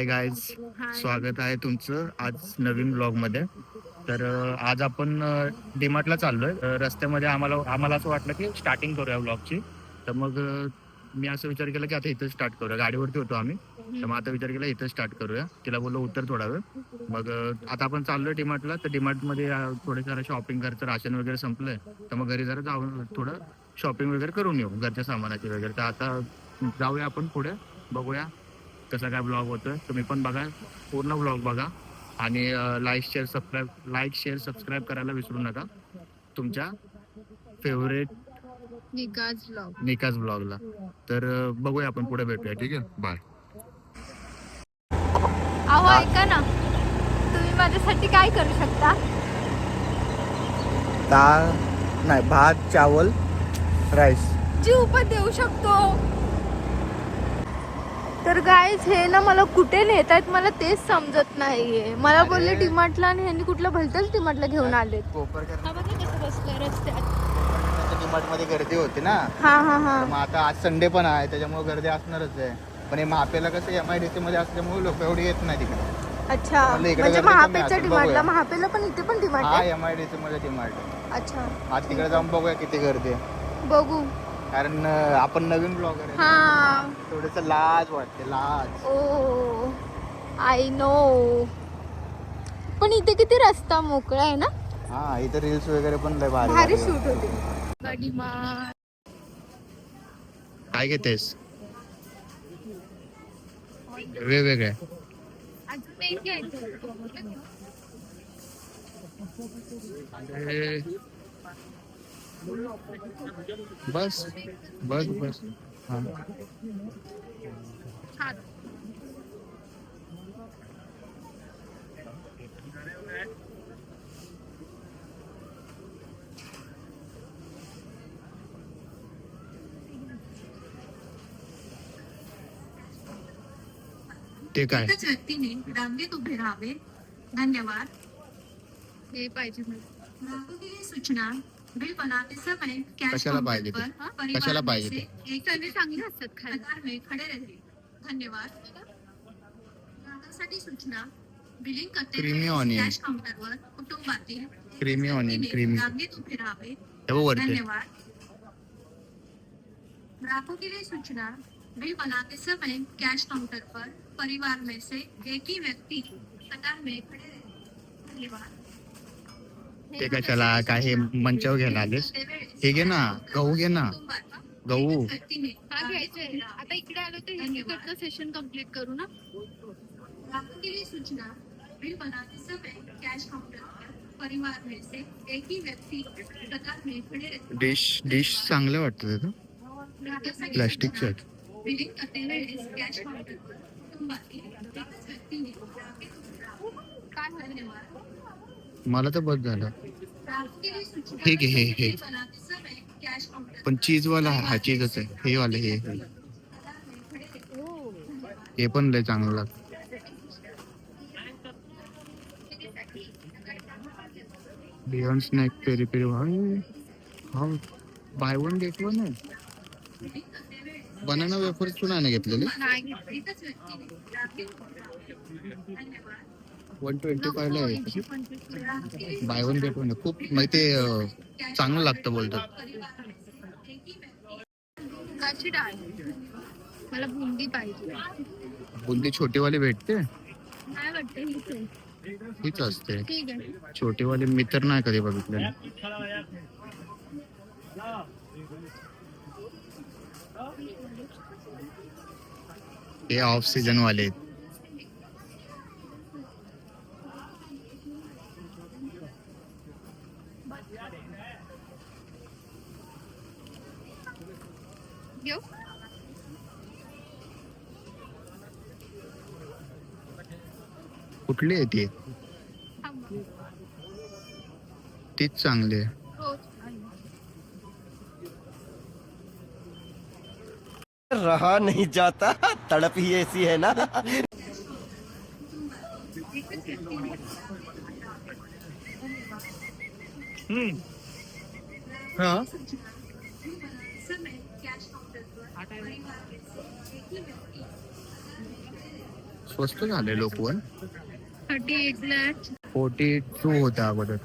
Guys, स्वागत आहे तुमचं आज नवीन ब्लॉग मध्ये. तर आज आपण डीमार्टला चाललोय. रस्त्यामध्ये आम्हाला असं वाटलं की स्टार्टिंग करूया ब्लॉगची. तर मग मी असं विचार केला की आता इथं स्टार्ट करूया. गाडीवरती होतो आम्ही, तर मग आता विचार केला इथं स्टार्ट करूया. तिला बोललो उतर थोडा वेळ. मग आता आपण चाललोय डीमार्टला. तर डीमार्ट मध्ये थोडे सारं शॉपिंग करायचं, राशन वगैरे संपलंय. तर मग घरी जरा जाऊन थोडं शॉपिंग वगैरे करून येऊ, घरच्या सामानाची वगैरे. तर आता जाऊया आपण पुढे, बघूया कसा काय ब्लॉग होतोय. तुम्ही पण बघा, पूर्ण ब्लॉग बघा आणि लाईक शेअर सबस्क्राईब करायला विसरू नका तुमच्या फेवरेट निकाज ब्लॉगला. तर बघूया आपण पुढे भेटूया. ठीक आहे, बाय. अहो ऐका ना, तुम्ही माझ्यासाठी काय करू शकता? डाळ नाही, भात, चावल, राईस. जीव पण देऊ शकतो. तर गाईज, हे ना मला कुठे नेत आहेत मला तेच समजत नाहीये. मला बोलले डीमार्टला, आणि ह्यांनी कुठलं भलतंच डीमार्टला घेऊन आले. कसं बसलं रस्त्यात. डीमार्ट मध्ये गर्दी होती ना. हा हा हा. मग आता आज संडे पण आहे, त्याच्यामुळे गर्दी असणारच आहे. पण हे महापेला कसं MIDC मध्ये असल्यामुळे लोक एवढी येत नाही तिकडे. अच्छा, म्हणजे महापेच्या डिमार्टला, महापेला पण इथे पण डिमार्ट आहे. MIDC मध्ये डिमार्ट. अच्छा, आज तिकडे जाऊन बघूया किती गर्दी आहे. बघू. कारण आपण नवीन ब्लॉगर आहे. हा, थोडस लाज वाटते, लाज. ओ आय नो. पण इथे किती रस्ता मोकळा आहे ना. हा, इथे रील्स वगैरे पण लय भारी भारी शूट होते. काय घेतेस? वेगवेगळे. बस बस बस. ते काय? व्यक्तीने रांगेत उभे राहावे. धन्यवाद. हे पाहिजे. वाहतुकीची सूचना. बिल बनाते समय कैश कशाला पाहिजे ते? कशाला पाहिजे ते? चांगले असतात खायला. कतार में खड़े रहे. धन्यवाद. ग्राहकांसाठी सूचना. बिलिंग करते क्रीमी वेळेस ऑनियन. कॅश काउंटरवर कुटुंबातील क्रीमी ऑनियन, व्यक्तीने क्रीमी. रांगेत उभे राहावे. हे वरते. धन्यवाद. ग्राहकों के लिए सूचना. बिल बनाते समय कैश काउंटर पर परिवार में से एक ही व्यक्ति कतार में खड़े रहे. धन्यवाद. ते कशाला? काय हे मंचावर घ्यायला आलेस? हे घे ना, गहू घे ना, गहू. हा घ्यायचंय. आता इकडे आलो तर इकडचं सेशन कंप्लीट करू ना. ग्राहकों के लिए सूचना. बिल बनाते समय कैश काउंटर पर परिवार में से एक ही व्यक्ति कतार में खड़े रहे. डिश चांगलं वाटतं तिथं. ग्राहकांसाठी प्लास्टिकचं सूचना. बिलिंग करते वेळेस कॅश काउंटरवर कुटुंबातील एकाच व्यक्तीने रांगेत उभे राहावे. काय झालं? धन्यवाद. मला तर बस झालं. ग्राहकों के लिए सूचना. हे घे, हे बिल बनाते समय कॅश काउंटर पण चीजवाला हा चीजच आहे. हे वाले हे कतार में खड़े रहे. हे पण लय चांगलं लागतं. बियॉन्ड स्नॅक पेरी पेरी हा, बाय वन गेट वन आहे. बनाना वेफर्स पण आहे ना घेतलेले. एकाच व्यक्तीने रांगेत उभे राहावे. धन्यवाद. 125 ला आहे. बाय वन गेट वन आहे. खूप माहिती चांगलं लागतं बोलतात. मुगाची डाळ. मला बुंदी पाहिजे. बुंदी छोटीवाली भेटते. काय वाटतं हीच आहे? हीच असते ठीक आहे. छोटीवाली. मी तर नाही कधी बघितलं. हे ऑफ सीझन वाले आहेत. घेऊ. कुठली आहे ती? तीच चांगली आहे. रहा नहीं जाता, तड़प ही ऐसी है ना. हा, स्वस्त झाले लोकवन. 38 लाख 42 होता अगोदर.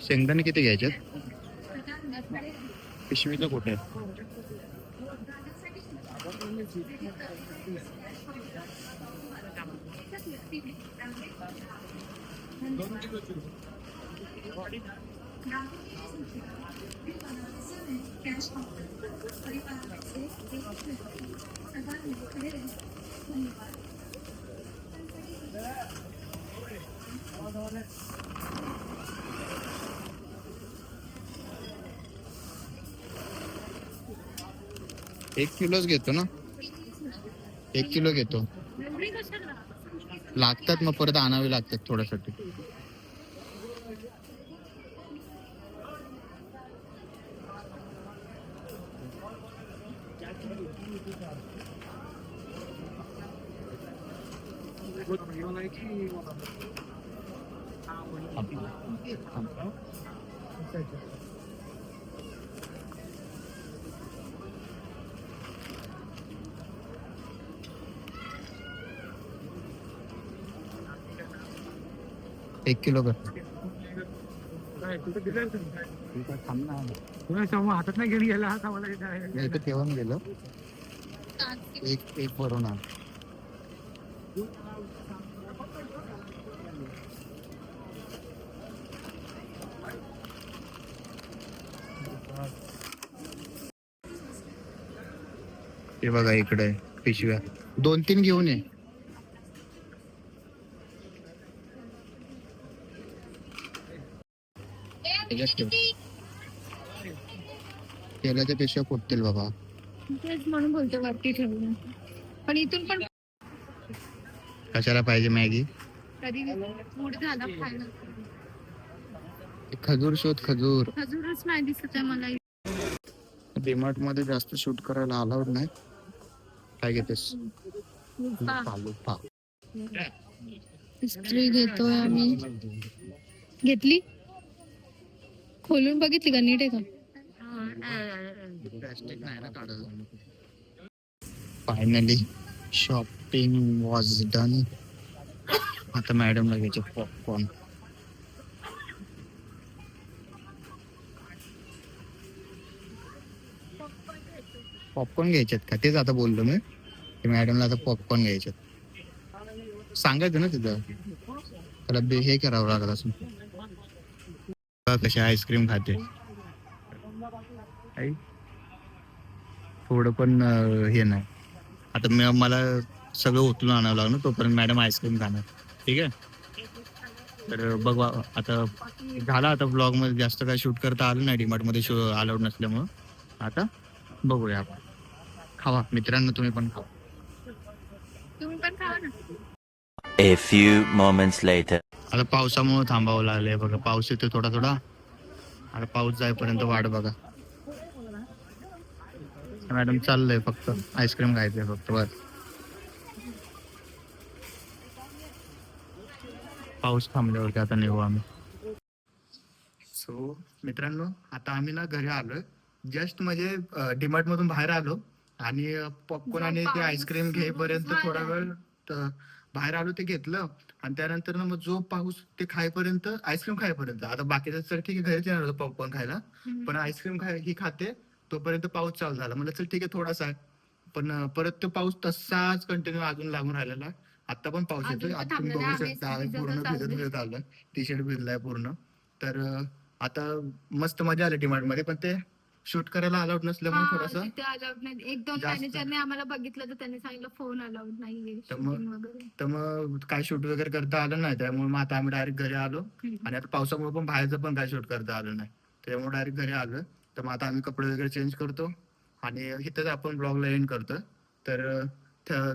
शेंगदाणे किती घ्यायचे? पिशवीचं कुठे? कैश काउंटर पर परिवार में से एक व्यक्ति कतार में खड़े रहे. धन्यवाद. 1 किलोच घेतो ना. 1 किलो घेतो. लागतात मग परत आणावे लागतात थोड्यासाठी. एक किलो कर. हातात नाही घेऊन गेला हा मला मी इथे ठेवून गेलो. एक भरून आण. हे बघा इकडे पिशव्या 2-3 घेऊन ये. तेलाच्या पिशव्या फुटतील बाबा. तेच म्हणून बोलते वरती ठेवून. पण इथून पण कशाला पाहिजे मॅगी? कधी मूड झाला खायला. खजूर शोध. खजूर खजूरच नाही दिसत आहे मला. डीमार्ट मध्ये जास्त शूट करायला अलाउड नाही. काय घेतेस? इस्त्री घेतोय आम्ही. घेतली? खोलून बघितली का? नीट आहे का? Finally shopping was done. आता मॅडमला घ्यायचे पॉपकॉर्न. पॉपकॉर्न घ्यायच्यात का? तेच आता बोललो मी की मॅडमला आता पॉपकॉर्न घ्यायच्यात. सांगायचं ना तिथं. त्याला हे करावं लागत असून. कशी आईस्क्रीम खाते. थोडं पण हे नाही. आता मला सगळं उचलून आणावं लागणार. तोपर्यंत मॅडम आईस्क्रीम खाणार. ठीक आहे. तर बघ आता झाला. आता ब्लॉग मध्ये जास्त काय शूट करता आलं नाही डीमार्ट मध्ये अलाउड नसल्यामुळं. आता बघूया आपण. खावा मित्रांनो, तुम्ही पण खावा. तुम्ही पण खावा ना. A few moments later. आता पावसामुळे थांबावं लागलंय बघा. पाऊस येतो थोडा थोडा. आता पाऊस जाईपर्यंत वाट बघा. मॅडम चाललंय फक्त आईस्क्रीम खायचंय फक्त बस. पाऊस थांबल्यावरती आता निघू आम्ही. सो मित्रांनो, आता आम्ही ना घरी आलोय. जस्ट म्हणजे डीमार्ट मधून बाहेर आलो आणि पॉपकॉर्न आणि ते आईस्क्रीम घेईपर्यंत थोडा वेळ बाहेर आलो. ते घेतलं आणि त्यानंतर ना मग जो पाऊस ते खाईपर्यंत, आईस्क्रीम खाईपर्यंत. आता बाकीचं तर ठीक आहे, घरीच येणार होतं पॉपकॉर्न खायला. पण आईस्क्रीम ही खाते तोपर्यंत पाऊस चालू झाला. म्हणजे चल ठीक आहे थोडासा आहे. पण परत तो पाऊस तसाच कंटिन्यू अजून लागून राहिलेला. आता पण पाऊस येतोय. आता तुम्ही बघू शकता आम्ही पूर्ण भिजत आलोय. टी शर्ट भिजलाय पूर्ण. तर आता मस्त मजा आली डीमार्ट मध्ये. पण ते शूट करायला अलाउड नसल्यामुळे थोडासा तिथे अलाउड नाही. 1-2 मॅनेजरने आम्हाला बघितलं तर त्यांनी सांगितलं फोन अलाउड नाहीये शूटिंग वगैरे. तर मग काय शूट वगैरे करता आलं नाही. त्यामुळे मग आता आम्ही डायरेक्ट घरी आलो. आणि आता पावसामुळे पण बाहेरचं पण काय शूट करता आलं नाही. त्यामुळे डायरेक्ट घरी आलो. तर मग आता आम्ही कपडे वगैरे चेंज करतो आणि इथंच आपण ब्लॉगला एंड करतो. तर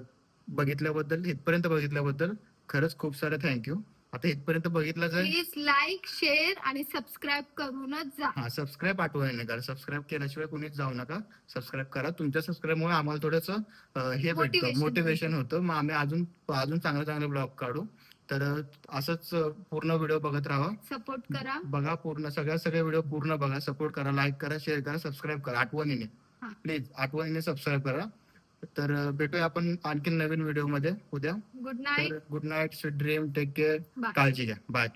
बघितल्याबद्दल, इथपर्यंत बघितल्याबद्दल खरंच खूप सारं थँक्यू. आता इथपर्यंत बघितलं तर प्लीज लाईक, शेअर आणि सबस्क्राईब करूनच जा. हा, सबस्क्राईब आठवण नाही करा. सबस्क्राईब केल्याशिवाय कुणीच जाऊ नका. सबस्क्राईब करा. तुमच्या सबस्क्राईबमुळे आम्हाला थोडंसं हे भेटतं, मोटिवेशन होतं. मग आम्ही अजून चांगले ब्लॉग काढू. तर असंच पूर्ण व्हिडिओ बघत राहा. सपोर्ट करा. बघा पूर्ण सगळे व्हिडिओ पूर्ण बघा. सपोर्ट करा, लाईक करा, शेअर करा, सबस्क्राईब करा आठवणीने. हा. प्लीज आठवणीने सबस्क्राईब करा. तर भेटूया आपण आणखी नवीन व्हिडिओ मध्ये उद्या. Good night. तर good night, sweet dream, take care, Bye. काळजी घ्या, बाय.